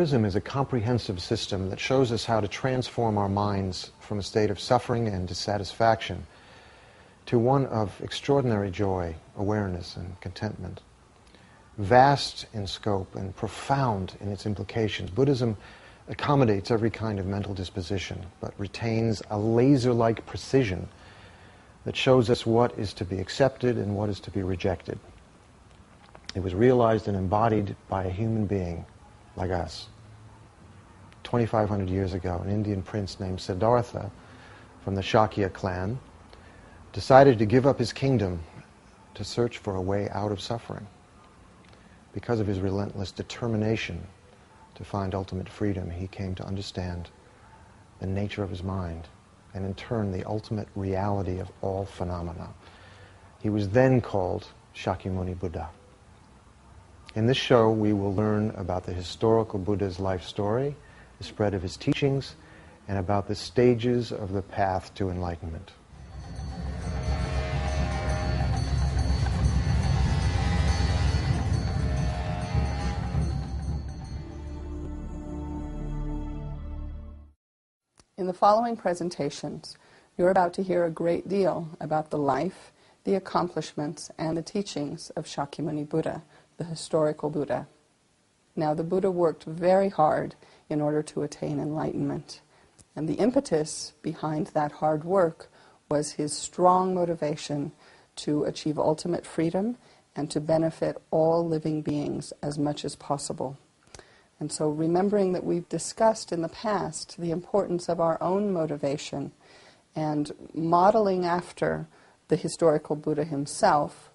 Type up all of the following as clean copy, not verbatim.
Buddhism is a comprehensive system that shows us how to transform our minds from a state of suffering and dissatisfaction to one of extraordinary joy, awareness, and contentment. Vast in scope and profound in its implications, Buddhism accommodates every kind of mental disposition, but retains a laser-like precision that shows us what is to be accepted and what is to be rejected. It was realized and embodied by a human being like us. 2,500 years ago, an Indian prince named Siddhartha from the Shakya clan decided to give up his kingdom to search for a way out of suffering. Because of his relentless determination to find ultimate freedom, he came to understand the nature of his mind and in turn the ultimate reality of all phenomena. He was then called Shakyamuni Buddha. In this show, we will learn about the historical Buddha's life story, the spread of his teachings, and about the stages of the path to enlightenment. In the following presentations, you're about to hear a great deal about the life, the accomplishments, and the teachings of Shakyamuni Buddha, the historical Buddha. Now, the Buddha worked very hard in order to attain enlightenment, and the impetus behind that hard work was his strong motivation to achieve ultimate freedom and to benefit all living beings as much as possible. And so, remembering that we've discussed in the past the importance of our own motivation and modeling after the historical Buddha himself,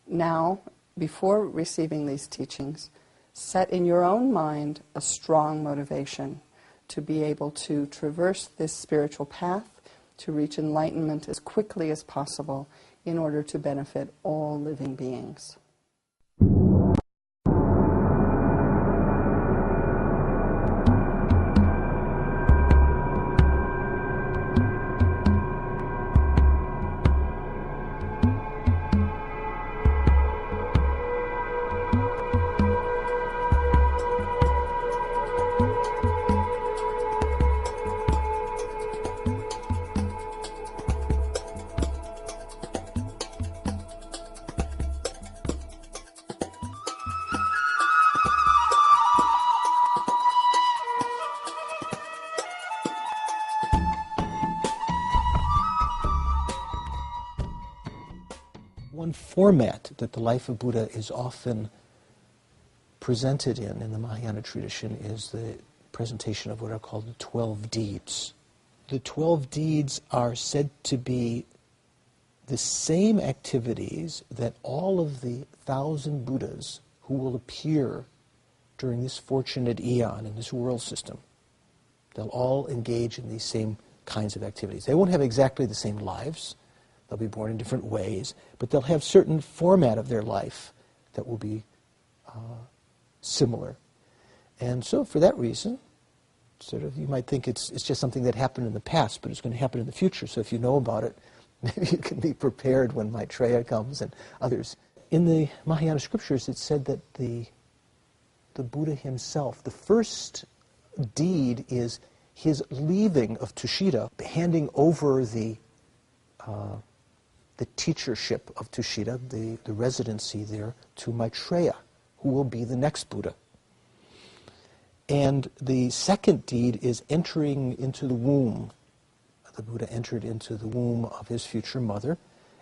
now, before receiving these teachings, set in your own mind a strong motivation to be able to traverse this spiritual path, to reach enlightenment as quickly as possible in order to benefit all living beings. One format that the life of Buddha is often presented in the Mahayana tradition is the presentation of what are called the 12 deeds. The 12 deeds are said to be the same activities that all of the 1,000 Buddhas who will appear during this fortunate eon in this world system, they'll all engage in these same kinds of activities. They won't have exactly the same lives. They'll be born in different ways, but they'll have certain format of their life that will be similar. And so for that reason, sort of, you might think it's just something that happened in the past, but it's going to happen in the future. So if you know about it, maybe you can be prepared when Maitreya comes and others. In the Mahayana scriptures, it's said that the Buddha himself, the first deed is his leaving of Tushita, handing over the teachership of Tushita, the residency there, to Maitreya, who will be the next Buddha. And the second deed is entering into the womb. The Buddha entered into the womb of his future mother,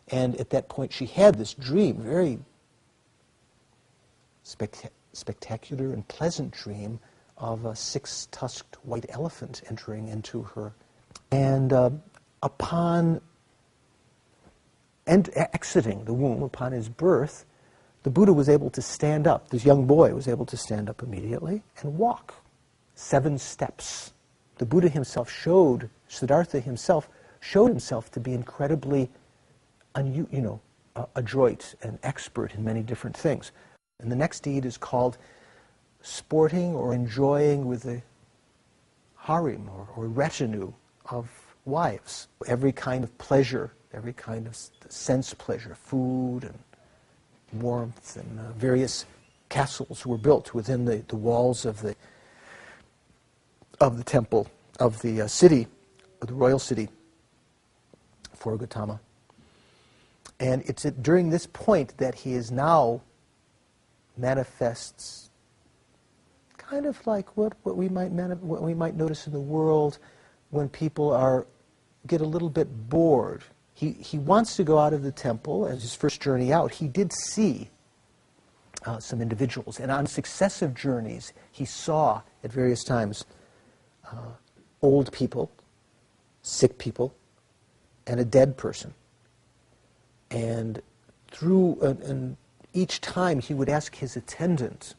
and at that point she had this dream, very spectacular and pleasant dream of a six-tusked white elephant entering into her. And upon exiting the womb, upon his birth, the Buddha was able to stand up. This young boy was able to stand up immediately and walk 7 steps. The Buddha himself Siddhartha himself showed himself to be incredibly adroit and expert in many different things. And the next deed is called sporting or enjoying with the harem or retinue of wives. Every kind of pleasure, every kind of sense pleasure, food and warmth, and various castles were built within the walls of the of the temple, of the city, of the royal city for Gautama. And it's during this point that he is now manifests kind of like what we might notice in the world when people get a little bit bored. He wants to go out of the temple, and his first journey out, he did see some individuals. And on successive journeys, he saw at various times old people, sick people, and a dead person. And and each time he would ask his attendant,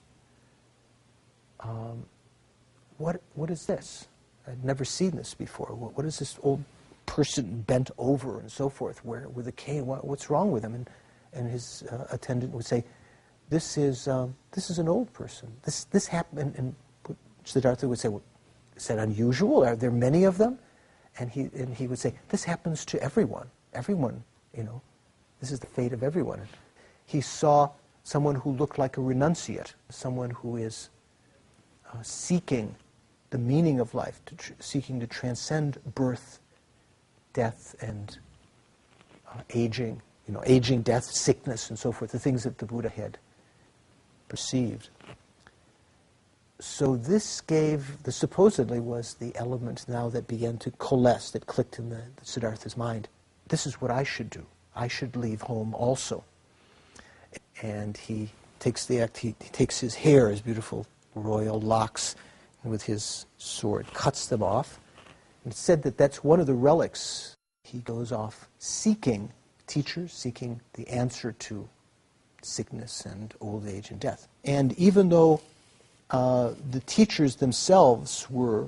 what is this? I'd never seen this before. What is this old person bent over and so forth, with a cane? What's wrong with him? And his attendant would say, this is an old person. This happened. And Siddhartha would say, well, is that unusual? Are there many of them? And he would say, this happens to everyone. Everyone, this is the fate of everyone. And he saw someone who looked like a renunciate, someone who is seeking the meaning of life, seeking to transcend birth, death, and aging, aging, death, sickness, and so forth, the things that the Buddha had perceived. So this supposedly was the element now that began to coalesce, that clicked in the Siddhartha's mind. This is what I should do. I should leave home also. And he takes he takes his hair, his beautiful royal locks, and with his sword cuts them off. And it's said that that's one of the relics. He goes off seeking teachers, seeking the answer to sickness and old age and death. And even though the teachers themselves were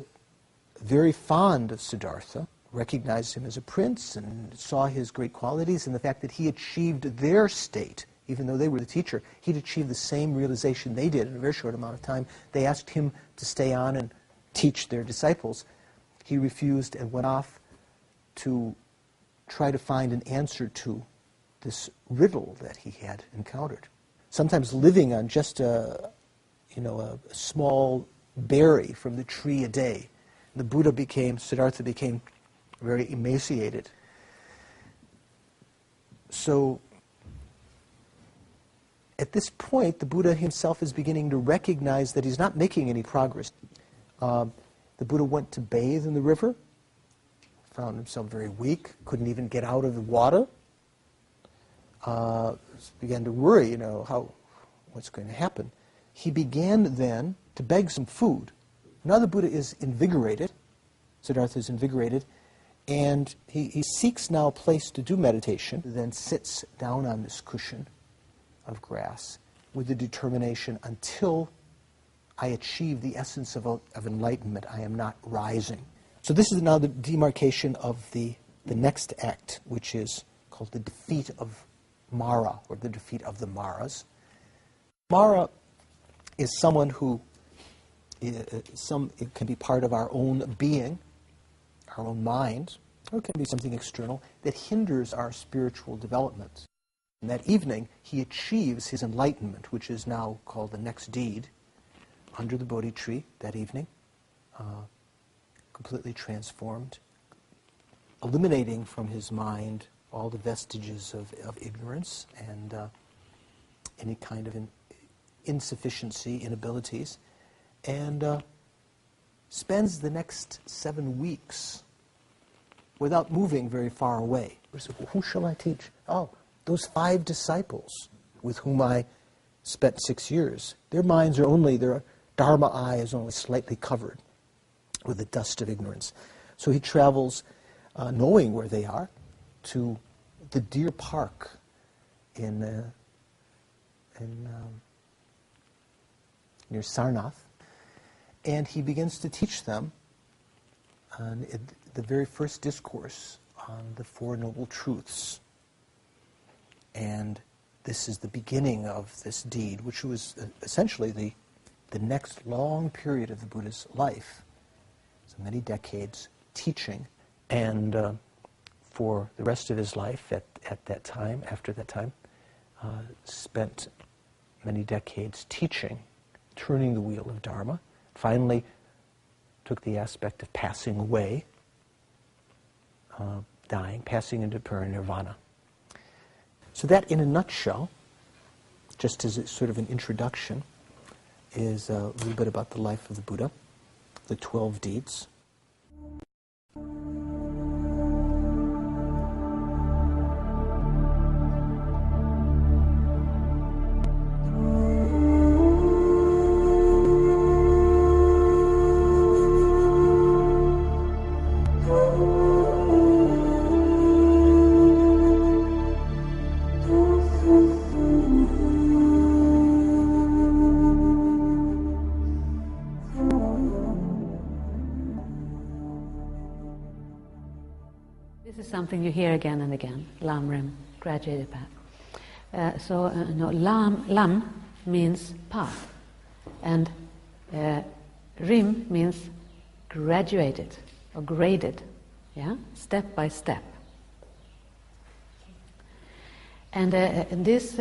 very fond of Siddhartha, recognized him as a prince and saw his great qualities and the fact that he achieved their state, even though they were the teacher, he'd achieved the same realization they did in a very short amount of time. They asked him to stay on and teach their disciples. He refused and went off to try to find an answer to this riddle that he had encountered. Sometimes living on just a small berry from the tree a day. Siddhartha became very emaciated. So at this point, the Buddha himself is beginning to recognize that he's not making any progress. The Buddha went to bathe in the river, found himself very weak, couldn't even get out of the water. Began to worry, what's going to happen. He began then to beg some food. Now the Buddha is invigorated, Siddhartha is invigorated, and he seeks now a place to do meditation, then sits down on this cushion of grass with the determination, until I achieve the essence of enlightenment, I am not rising. So this is now the demarcation of the next act, which is called the defeat of Mara, or the defeat of the Maras. Mara is someone who it can be part of our own being, our own mind, or it can be something external that hinders our spiritual development. And that evening, he achieves his enlightenment, which is now called the next deed, under the Bodhi tree that evening, completely transformed, eliminating from his mind all the vestiges of ignorance and any kind of insufficiency, inabilities, and spends the next 7 weeks without moving very far away. So, who shall I teach? Oh, those 5 disciples with whom I spent 6 years. Their Dharma eye is only slightly covered with the dust of ignorance. So he travels, knowing where they are, to the deer park near Sarnath, and he begins to teach them on the very first discourse on the Four Noble Truths. And this is the beginning of this deed, which was essentially the next long period of the Buddha's life. So many decades teaching, and for the rest of his life at that time, after that time, spent many decades teaching, turning the wheel of Dharma, finally took the aspect of passing away, dying, passing into parinirvana. So that, in a nutshell, just as a sort of an introduction, is a little bit about the life of the Buddha, the 12 deeds. This is something you hear again and again, Lam Rim, graduated path. Lam means path, and Rim means graduated or graded, yeah, step by step. And this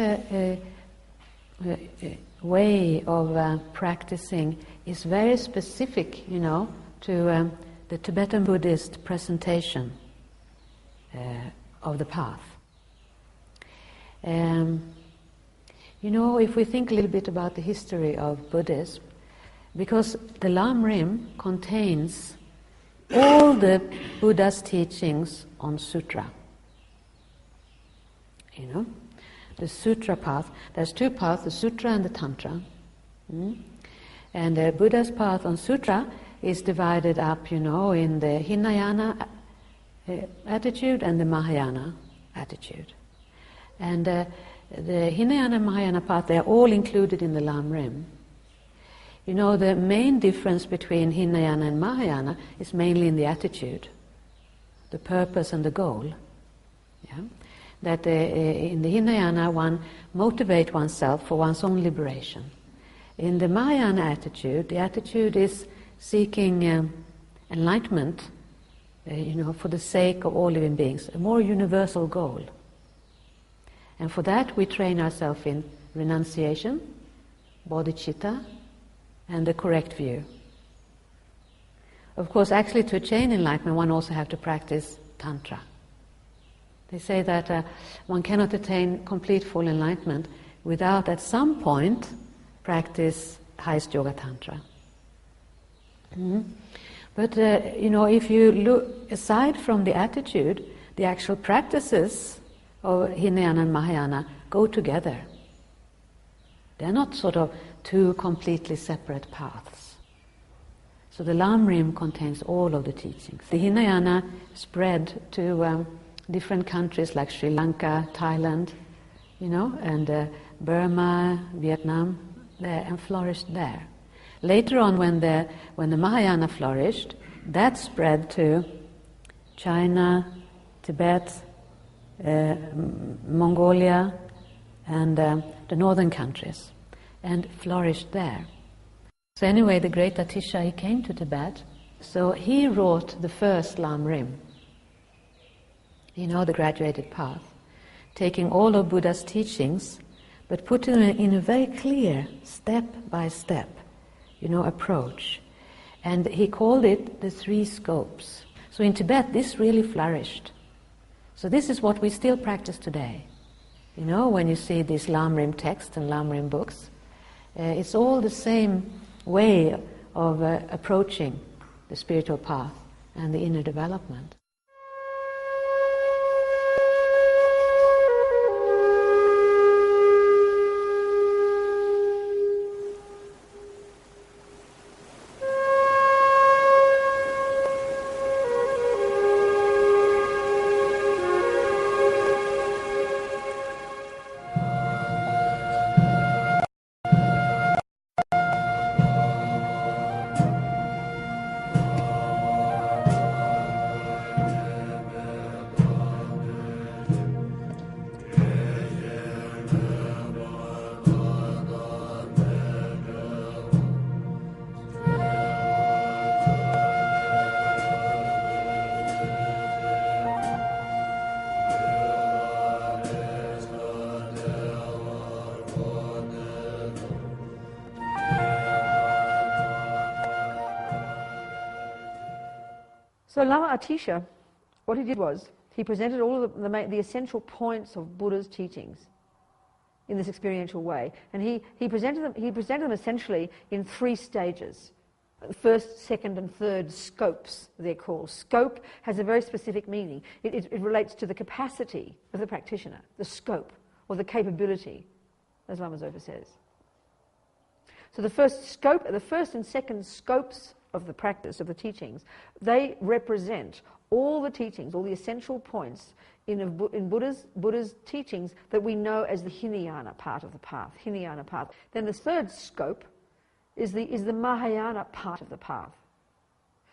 way of practicing is very specific, to the Tibetan Buddhist presentation of the path. If we think a little bit about the history of Buddhism, because the Lam Rim contains all the Buddha's teachings on sutra. The sutra path. There's two paths, the sutra and the tantra. And the Buddha's path on sutra is divided up, in the Hinayana attitude and the Mahayana attitude. And the Hinayana Mahayana path, they're all included in the Lam Rim. The main difference between Hinayana and Mahayana is mainly in the attitude, the purpose and the goal. Yeah? That in the Hinayana one motivates oneself for one's own liberation. In the Mahayana attitude, the attitude is seeking enlightenment, for the sake of all living beings, a more universal goal. And for that we train ourselves in renunciation, bodhicitta, and the correct view. Of course, actually to attain enlightenment one also has to practice tantra. They say that one cannot attain complete full enlightenment without at some point practice highest yoga tantra. But if you look aside from the attitude, the actual practices of Hinayana and Mahayana go together. They're not sort of two completely separate paths. So the Lam Rim contains all of the teachings. The Hinayana spread to different countries like Sri Lanka, Thailand, and Burma, Vietnam, and flourished there. Later on, when the Mahayana flourished, that spread to China, Tibet, Mongolia, and the northern countries, and flourished there. So anyway, the great Atisha, he came to Tibet, so he wrote the first Lam Rim, the graduated path, taking all of Buddha's teachings, but putting it in a very clear, step-by-step, approach. And he called it the three scopes. So in Tibet, this really flourished. So this is what we still practice today. When you see these Lam Rim texts and Lam Rim books, it's all the same way of approaching the spiritual path and the inner development. So Lama Atisha, what he did was, he presented all of the essential points of Buddha's teachings in this experiential way. And he presented them essentially in 3 stages. First, second, and third scopes, they're called. Scope has a very specific meaning. It relates to the capacity of the practitioner, the scope, or the capability, as Lama Zopa says. So the first and second scopes of the practice, of the teachings, they represent all the teachings, all the essential points in Buddha's teachings that we know as the Hinayana part of the path, Hinayana path. Then the third scope is the Mahayana part of the path.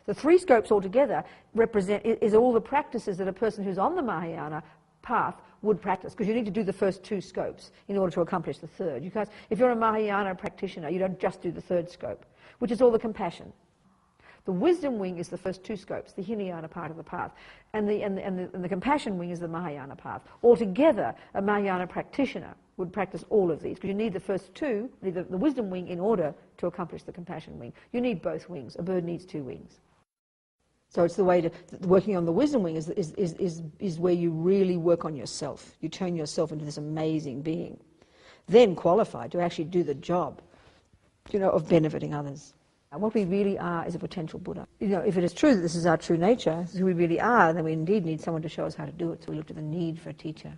The 3 scopes altogether is all the practices that a person who's on the Mahayana path would practice, because you need to do the first 2 scopes in order to accomplish the third. Because if you're a Mahayana practitioner, you don't just do the third scope, which is all the compassion. The wisdom wing is the first 2 scopes, the Hinayana part of the path, and the compassion wing is the Mahayana path. Altogether, a Mahayana practitioner would practice all of these, because you need the first 2, the wisdom wing, in order to accomplish the compassion wing. You need both wings. A bird needs 2 wings. So it's the way to, working on the wisdom wing is where you really work on yourself. You turn yourself into this amazing being, then qualified to actually do the job, of benefiting others. And what we really are is a potential Buddha. If it is true that this is our true nature, this is who we really are, then we indeed need someone to show us how to do it. So we look to the need for a teacher.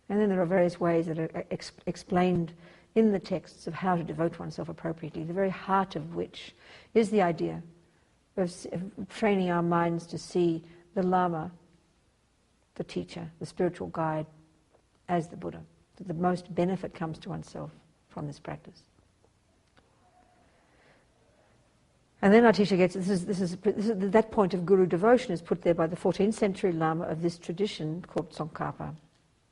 And then there are various ways that are explained in the texts of how to devote oneself appropriately, the very heart of which is the idea of training our minds to see the Lama, the teacher, the spiritual guide, as the Buddha. That the most benefit comes to oneself from this practice. And then our teacher gets, that point of guru devotion is put there by the 14th century Lama of this tradition called Tsongkhapa.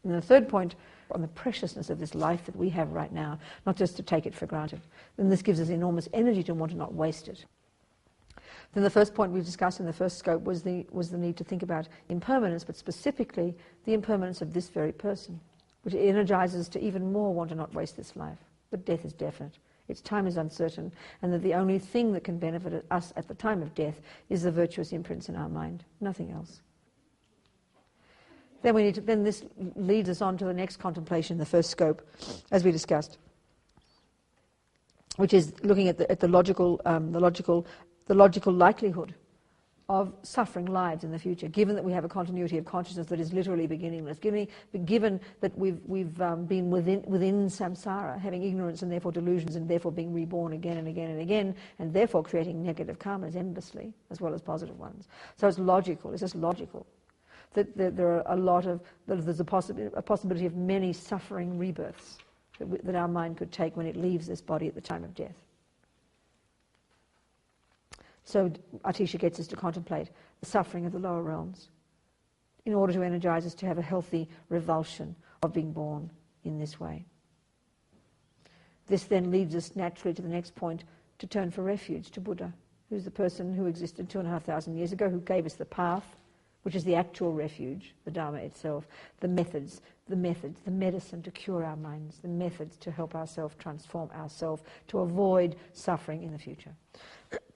And the third point on the preciousness of this life that we have right now, not just to take it for granted. And this gives us enormous energy to want to not waste it. Then the first point we discussed in the first scope was the need to think about impermanence, but specifically the impermanence of this very person, which energizes us to even more want to not waste this life. But death is definite. Its time is uncertain, and that the only thing that can benefit us at the time of death is the virtuous imprints in our mind, nothing else. Then this leads us on to the next contemplation, the first scope, as we discussed, which is looking at the logical likelihood of suffering lives in the future, given that we have a continuity of consciousness that is literally beginningless, given that we've been within samsara, having ignorance and therefore delusions, and therefore being reborn again and again and again, and therefore creating negative karmas endlessly, as well as positive ones. So it's just logical that there are there's a possibility of many suffering rebirths that our mind could take when it leaves this body at the time of death. So Atisha gets us to contemplate the suffering of the lower realms in order to energize us to have a healthy revulsion of being born in this way. This then leads us naturally to the next point, to turn for refuge to Buddha, who's the person who existed 2,500 years ago, who gave us the path, which is the actual refuge, the Dharma itself, the methods, the medicine to cure our minds, the methods to help ourselves transform ourselves, to avoid suffering in the future.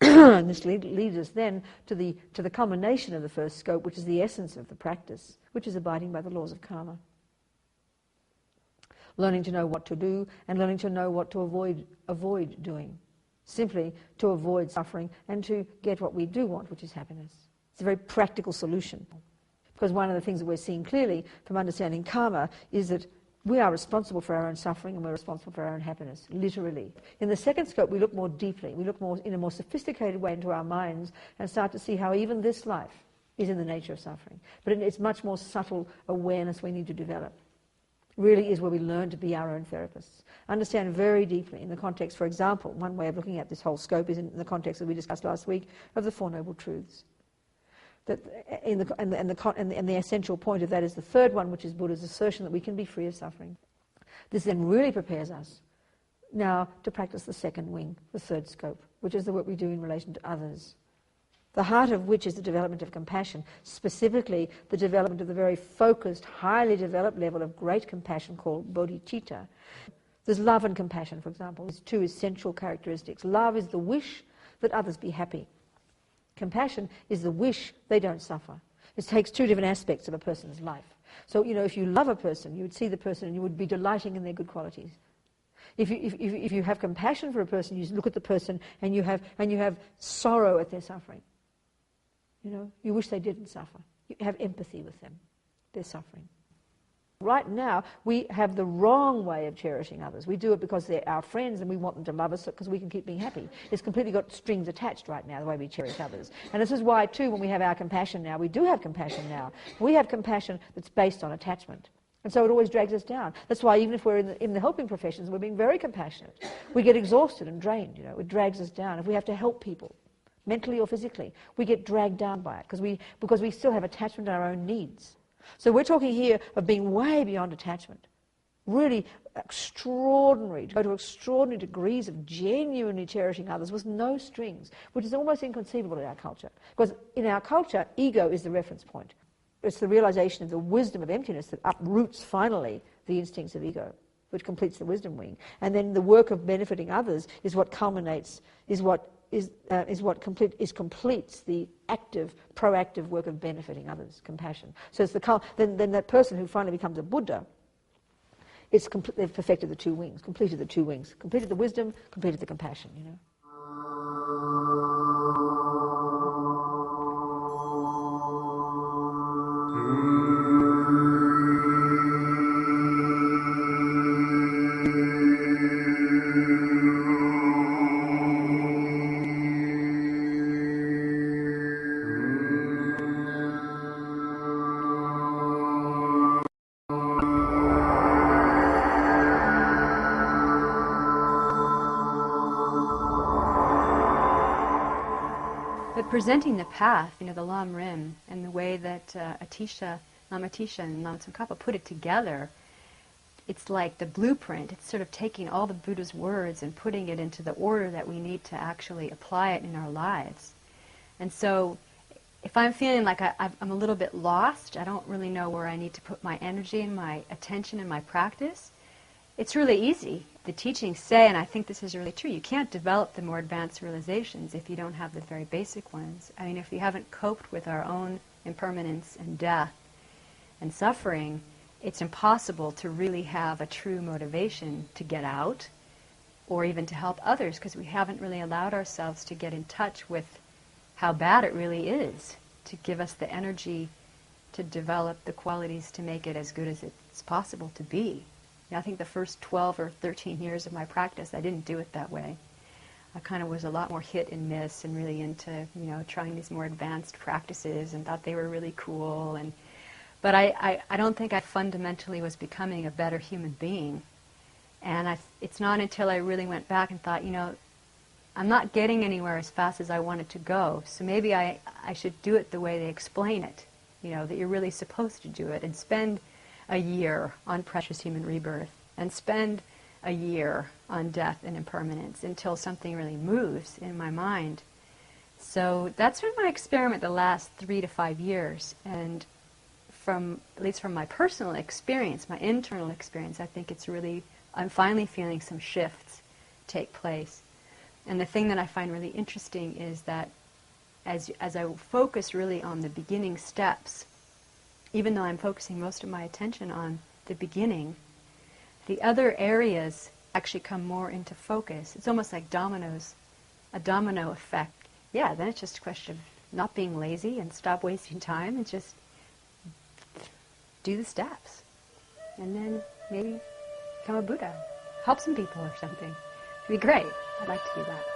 And this leads us then to the culmination of the first scope, which is the essence of the practice, which is abiding by the laws of karma. Learning to know what to do and learning to know what to avoid doing, simply to avoid suffering and to get what we do want, which is happiness. It's a very practical solution, because one of the things that we're seeing clearly from understanding karma is that we are responsible for our own suffering and we're responsible for our own happiness, literally. In the second scope, we look more deeply. We look more in a more sophisticated way into our minds and start to see how even this life is in the nature of suffering. But it's much more subtle awareness we need to develop. Really is where we learn to be our own therapists. Understand very deeply in the context, for example, one way of looking at this whole scope is in the context that we discussed last week of the Four Noble Truths. That the essential point of that is the third one, which is Buddha's assertion that we can be free of suffering. This then really prepares us now to practice the second wing, the third scope, which is the work we do in relation to others. The heart of which is the development of compassion, specifically the development of the very focused, highly developed level of great compassion called bodhicitta. There's love and compassion, for example. There's two essential characteristics. Love is the wish that others be happy. Compassion is the wish they don't suffer. It takes two different aspects of a person's life. So, if you love a person, you would see the person and you would be delighting in their good qualities. If you have compassion for a person, you look at the person and you have sorrow at their suffering. You wish they didn't suffer. You have empathy with them, their suffering. Right now, we have the wrong way of cherishing others. We do it because they're our friends and we want them to love us because we can keep being happy. It's completely got strings attached right now, the way we cherish others. And this is why, too, when we have our compassion now, we do have compassion now. We have compassion that's based on attachment. And so it always drags us down. That's why even if we're in the helping professions, we're being very compassionate. We get exhausted and drained, It drags us down. If we have to help people, mentally or physically, we get dragged down by it because we still have attachment to our own needs. So we're talking here of being way beyond attachment. Really extraordinary, to go to extraordinary degrees of genuinely cherishing others with no strings, which is almost inconceivable in our culture. Because in our culture, ego is the reference point. It's the realization of the wisdom of emptiness that uproots finally the instincts of ego, which completes the wisdom wing. And then the work of benefiting others is what culminates, completes the active, proactive work of benefiting others, compassion. So it's then that person who finally becomes a Buddha, they've perfected the two wings, completed the two wings, completed the wisdom, completed the compassion, But presenting the path, the Lam Rim, and the way that Lama Atisha and Lama Tsongkhapa put it together, it's like the blueprint. It's sort of taking all the Buddha's words and putting it into the order that we need to actually apply it in our lives. And so if I'm feeling like I'm a little bit lost, I don't really know where I need to put my energy and my attention and my practice, it's really easy. The teachings say, and I think this is really true, you can't develop the more advanced realizations if you don't have the very basic ones. I mean, if we haven't coped with our own impermanence and death and suffering, it's impossible to really have a true motivation to get out or even to help others, because we haven't really allowed ourselves to get in touch with how bad it really is, to give us the energy to develop the qualities to make it as good as it's possible to be. I think the first 12 or 13 years of my practice, I didn't do it that way. I kind of was a lot more hit and miss and really into, trying these more advanced practices and thought they were really cool. But I don't think I fundamentally was becoming a better human being. And it's not until I really went back and thought, I'm not getting anywhere as fast as I wanted to go. So maybe I should do it the way they explain it, that you're really supposed to do it, and spend a year on precious human rebirth and spend a year on death and impermanence until something really moves in my mind. So that's been my experiment the last 3 to 5 years. And at least from my personal experience, my internal experience, I think I'm finally feeling some shifts take place. And the thing that I find really interesting is that as I focus really on the beginning steps, even though I'm focusing most of my attention on the beginning, the other areas actually come more into focus. It's almost like dominoes, a domino effect. Yeah, then it's just a question of not being lazy and stop wasting time and just do the steps. And then maybe become a Buddha, help some people or something. It'd be great. I'd like to do that.